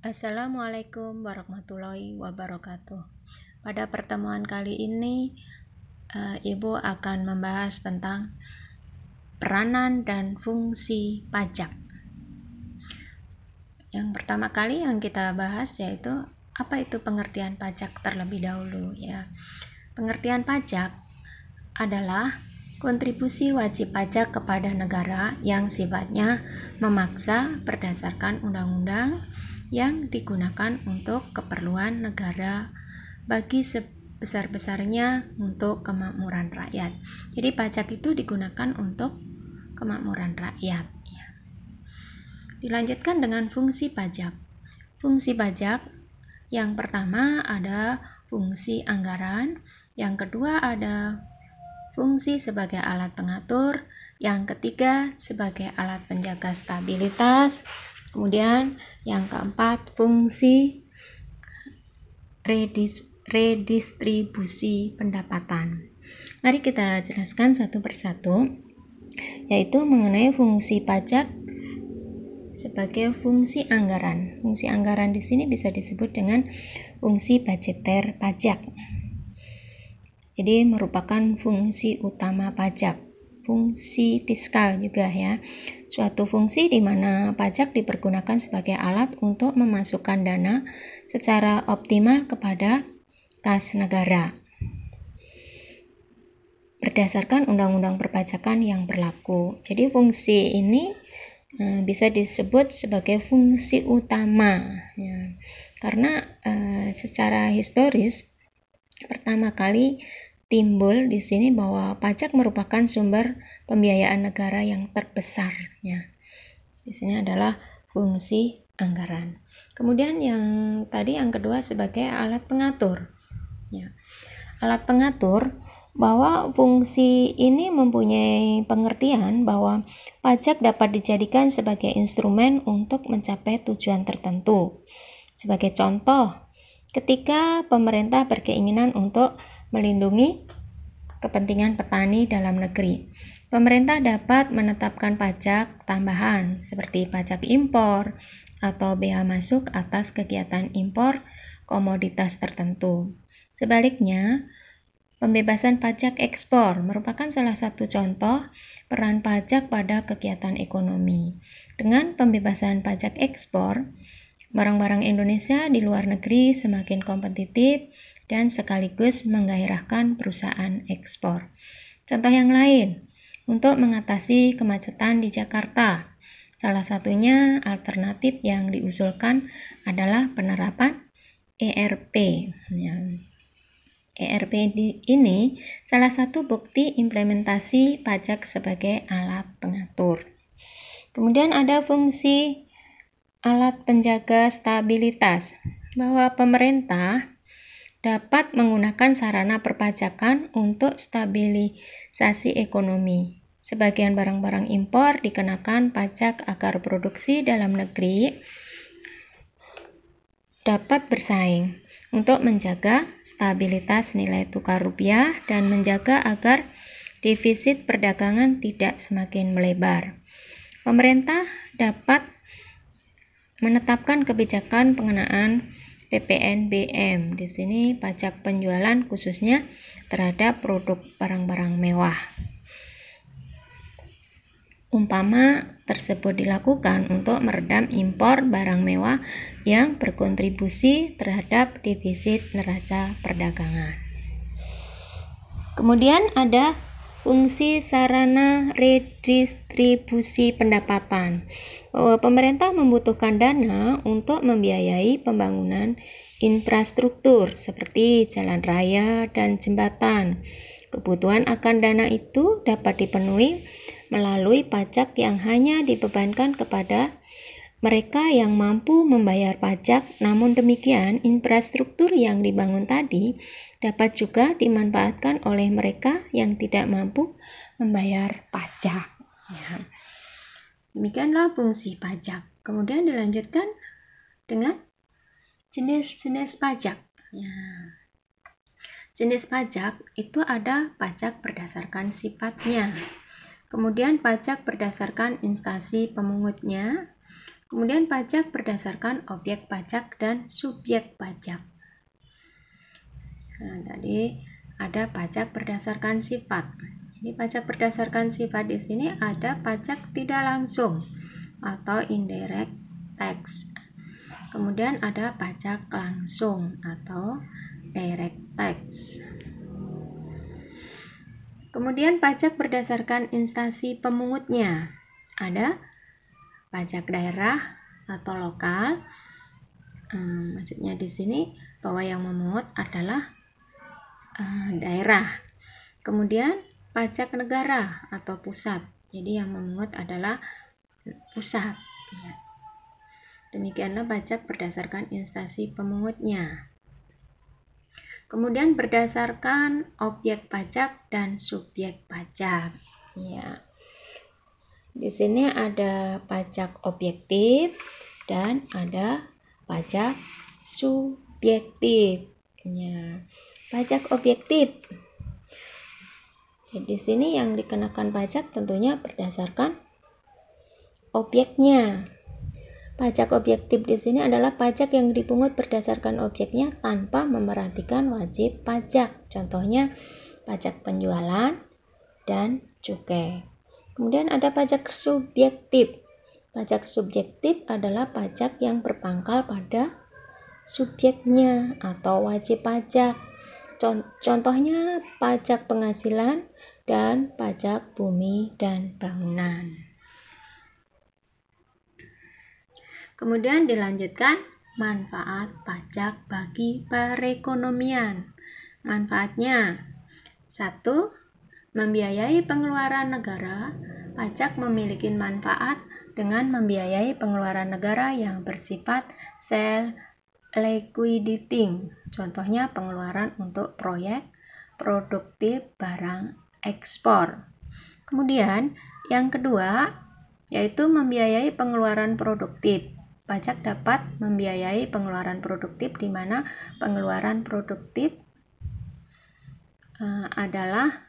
Assalamualaikum warahmatullahi wabarakatuh. Pada pertemuan kali ini, Ibu akan membahas tentang peranan dan fungsi pajak. Yang pertama kali yang kita bahas yaitu apa itu pengertian pajak terlebih dahulu ya. Pengertian pajak adalah kontribusi wajib pajak kepada negara yang sifatnya memaksa berdasarkan undang-undang yang digunakan untuk keperluan negara bagi sebesar-besarnya untuk kemakmuran rakyat. Jadi pajak itu digunakan untuk kemakmuran rakyat. Dilanjutkan dengan fungsi pajak. Fungsi pajak yang pertama ada fungsi anggaran, yang kedua ada fungsi sebagai alat pengatur, yang ketiga sebagai alat penjaga stabilitas, kemudian yang keempat fungsi redistribusi pendapatan. Mari kita jelaskan satu persatu, yaitu mengenai fungsi pajak sebagai fungsi anggaran. Fungsi anggaran di sini bisa disebut dengan fungsi budgeter pajak. Jadi merupakan fungsi utama pajak, fungsi fiskal juga ya. Suatu fungsi di mana pajak dipergunakan sebagai alat untuk memasukkan dana secara optimal kepada kas negara berdasarkan undang-undang perpajakan yang berlaku. Jadi fungsi ini bisa disebut sebagai fungsi utama ya. Karena secara historis pertama kali timbul di sini bahwa pajak merupakan sumber pembiayaan negara yang terbesar ya. Di sini adalah fungsi anggaran. Kemudian yang kedua sebagai alat pengatur ya. Alat pengatur, bahwa fungsi ini mempunyai pengertian bahwa pajak dapat dijadikan sebagai instrumen untuk mencapai tujuan tertentu. Sebagai contoh, ketika pemerintah berkeinginan untuk melindungi kepentingan petani dalam negeri, pemerintah dapat menetapkan pajak tambahan seperti pajak impor atau bea masuk atas kegiatan impor komoditas tertentu. Sebaliknya, pembebasan pajak ekspor merupakan salah satu contoh peran pajak pada kegiatan ekonomi. Dengan pembebasan pajak ekspor, barang-barang Indonesia di luar negeri semakin kompetitif dan sekaligus menggairahkan perusahaan ekspor. Contoh yang lain, untuk mengatasi kemacetan di Jakarta, salah satunya alternatif yang diusulkan adalah penerapan ERP. ERP ini salah satu bukti implementasi pajak sebagai alat pengatur. Kemudian ada fungsi alat penjaga stabilitas, bahwa pemerintah dapat menggunakan sarana perpajakan untuk stabilisasi ekonomi. Sebagian barang-barang impor dikenakan pajak agar produksi dalam negeri dapat bersaing, untuk menjaga stabilitas nilai tukar rupiah dan menjaga agar defisit perdagangan tidak semakin melebar. Pemerintah dapat menetapkan kebijakan pengenaan PPNBM. Di sini pajak penjualan khususnya terhadap produk barang-barang mewah. Umpama tersebut dilakukan untuk meredam impor barang mewah yang berkontribusi terhadap defisit neraca perdagangan. Kemudian ada fungsi sarana redistribusi pendapatan, bahwa pemerintah membutuhkan dana untuk membiayai pembangunan infrastruktur seperti jalan raya dan jembatan. Kebutuhan akan dana itu dapat dipenuhi melalui pajak yang hanya dibebankan kepada mereka yang mampu membayar pajak. Namun demikian, infrastruktur yang dibangun tadi dapat juga dimanfaatkan oleh mereka yang tidak mampu membayar pajak. Ya. Demikianlah fungsi pajak. Kemudian dilanjutkan dengan jenis-jenis pajak. Ya. Jenis pajak itu ada pajak berdasarkan sifatnya, kemudian pajak berdasarkan instansi pemungutnya, Kemudian pajak berdasarkan objek pajak dan subjek pajak. Nah, tadi ada pajak berdasarkan sifat. Jadi pajak berdasarkan sifat di sini ada pajak tidak langsung atau indirect tax. Kemudian ada pajak langsung atau direct tax. Kemudian pajak berdasarkan instansi pemungutnya. Ada pajak daerah atau lokal. Maksudnya di sini bahwa yang memungut adalah daerah. Kemudian pajak negara atau pusat. Jadi yang memungut adalah pusat. Demikianlah pajak berdasarkan instansi pemungutnya. Kemudian berdasarkan objek pajak dan subjek pajak. Ya. Di sini ada pajak objektif dan ada pajak subjektif. Ya. Pajak objektif. Jadi di sini yang dikenakan pajak tentunya berdasarkan objeknya. Pajak objektif di sini adalah pajak yang dipungut berdasarkan objeknya tanpa memerhatikan wajib pajak. Contohnya pajak penjualan dan cukai. Kemudian ada pajak subjektif. Pajak subjektif adalah pajak yang berpangkal pada subjeknya atau wajib pajak. Contohnya pajak penghasilan dan pajak bumi dan bangunan. Kemudian dilanjutkan manfaat pajak bagi perekonomian. Manfaatnya: 1. Membiayai pengeluaran negara. Pajak memiliki manfaat dengan membiayai pengeluaran negara yang bersifat self-liquidating. Contohnya pengeluaran untuk proyek produktif barang ekspor. Kemudian yang kedua yaitu membiayai pengeluaran produktif. Pajak dapat membiayai pengeluaran produktif di mana pengeluaran produktif adalah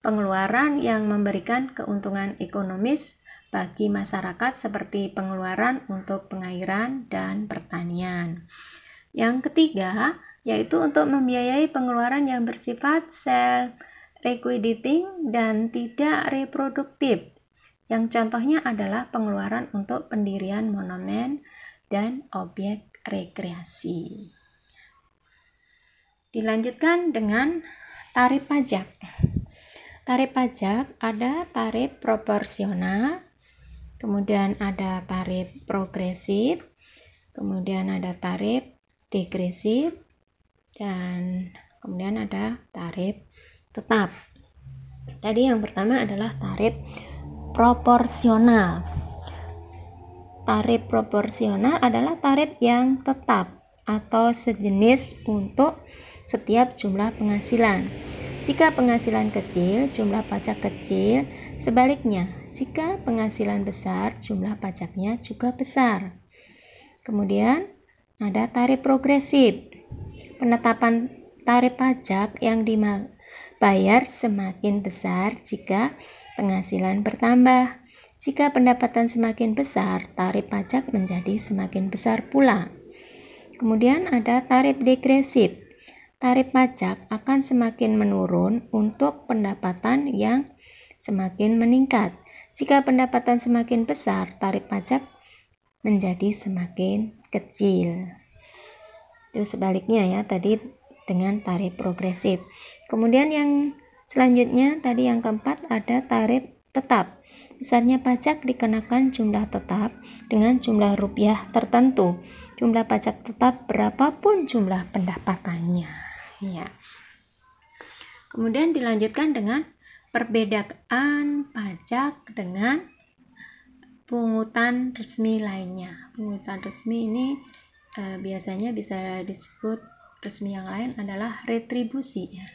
pengeluaran yang memberikan keuntungan ekonomis bagi masyarakat seperti pengeluaran untuk pengairan dan pertanian. Yang ketiga yaitu untuk membiayai pengeluaran yang bersifat self-liquidating dan tidak reproduktif. Yang contohnya adalah pengeluaran untuk pendirian monumen dan objek rekreasi. Dilanjutkan dengan tarif pajak. Tarif pajak ada tarif proporsional, kemudian ada tarif progresif, kemudian ada tarif degresif, dan kemudian ada tarif tetap. Tadi yang pertama adalah tarif proporsional. Tarif proporsional adalah tarif yang tetap atau sejenis untuk setiap jumlah penghasilan. Jika penghasilan kecil, jumlah pajak kecil. Sebaliknya, jika penghasilan besar, jumlah pajaknya juga besar. Kemudian ada tarif progresif. Penetapan tarif pajak yang dibayar semakin besar jika penghasilan bertambah. Jika pendapatan semakin besar, tarif pajak menjadi semakin besar pula. Kemudian ada tarif degresif. Tarif pajak akan semakin menurun untuk pendapatan yang semakin meningkat. Jika pendapatan semakin besar, tarif pajak menjadi semakin kecil. Itu sebaliknya ya, tadi dengan tarif progresif. Kemudian yang selanjutnya tadi yang keempat ada tarif tetap. Besarnya pajak dikenakan jumlah tetap dengan jumlah rupiah tertentu. Jumlah pajak tetap berapapun jumlah pendapatannya. Ya. Kemudian dilanjutkan dengan perbedaan pajak dengan pungutan resmi lainnya. Pungutan resmi ini biasanya bisa disebut resmi yang lain adalah retribusi ya.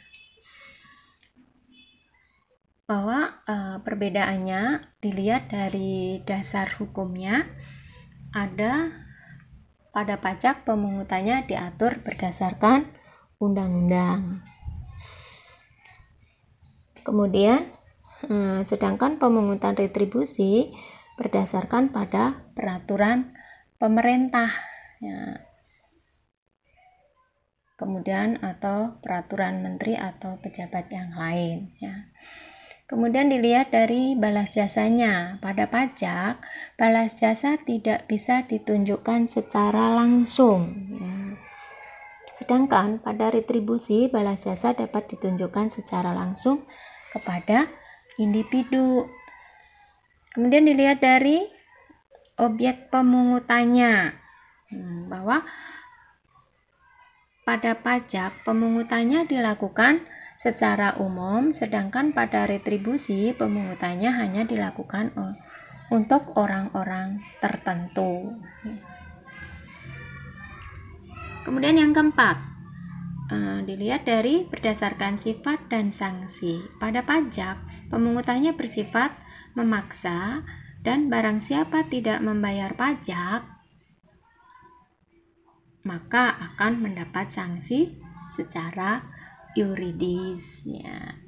Bahwa perbedaannya dilihat dari dasar hukumnya. Ada pada pajak pemungutannya diatur berdasarkan undang-undang. Kemudian sedangkan pemungutan retribusi berdasarkan pada peraturan pemerintah, ya. Kemudian atau peraturan menteri atau pejabat yang lain, ya. Kemudian dilihat dari balas jasanya. Pada pajak, balas jasa tidak bisa ditunjukkan secara langsung, ya. Sedangkan pada retribusi, balas jasa dapat ditunjukkan secara langsung kepada individu. Kemudian dilihat dari objek pemungutannya, bahwa pada pajak pemungutannya dilakukan secara umum, sedangkan pada retribusi pemungutannya hanya dilakukan untuk orang-orang tertentu. Kemudian yang keempat, dilihat dari berdasarkan sifat dan sanksi. Pada pajak, pemungutannya bersifat memaksa, dan barang siapa tidak membayar pajak, maka akan mendapat sanksi secara yuridis, ya.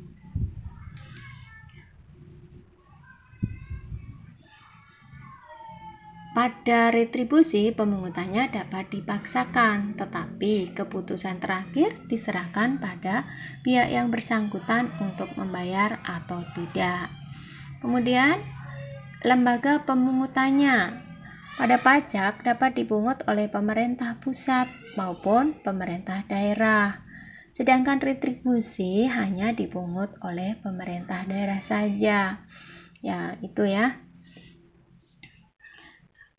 Pada retribusi, pemungutannya dapat dipaksakan, tetapi keputusan terakhir diserahkan pada pihak yang bersangkutan untuk membayar atau tidak. Kemudian, lembaga pemungutannya. Pada pajak dapat dipungut oleh pemerintah pusat maupun pemerintah daerah. Sedangkan retribusi hanya dipungut oleh pemerintah daerah saja. Ya, itu ya.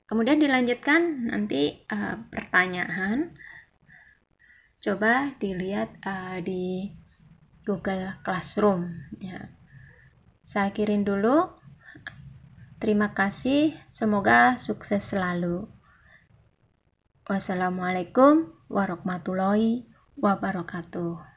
Kemudian dilanjutkan nanti pertanyaan. Coba dilihat di Google Classroom, ya. Saya kirim dulu. Terima kasih, semoga sukses selalu. Wassalamualaikum warahmatullahi wabarakatuh.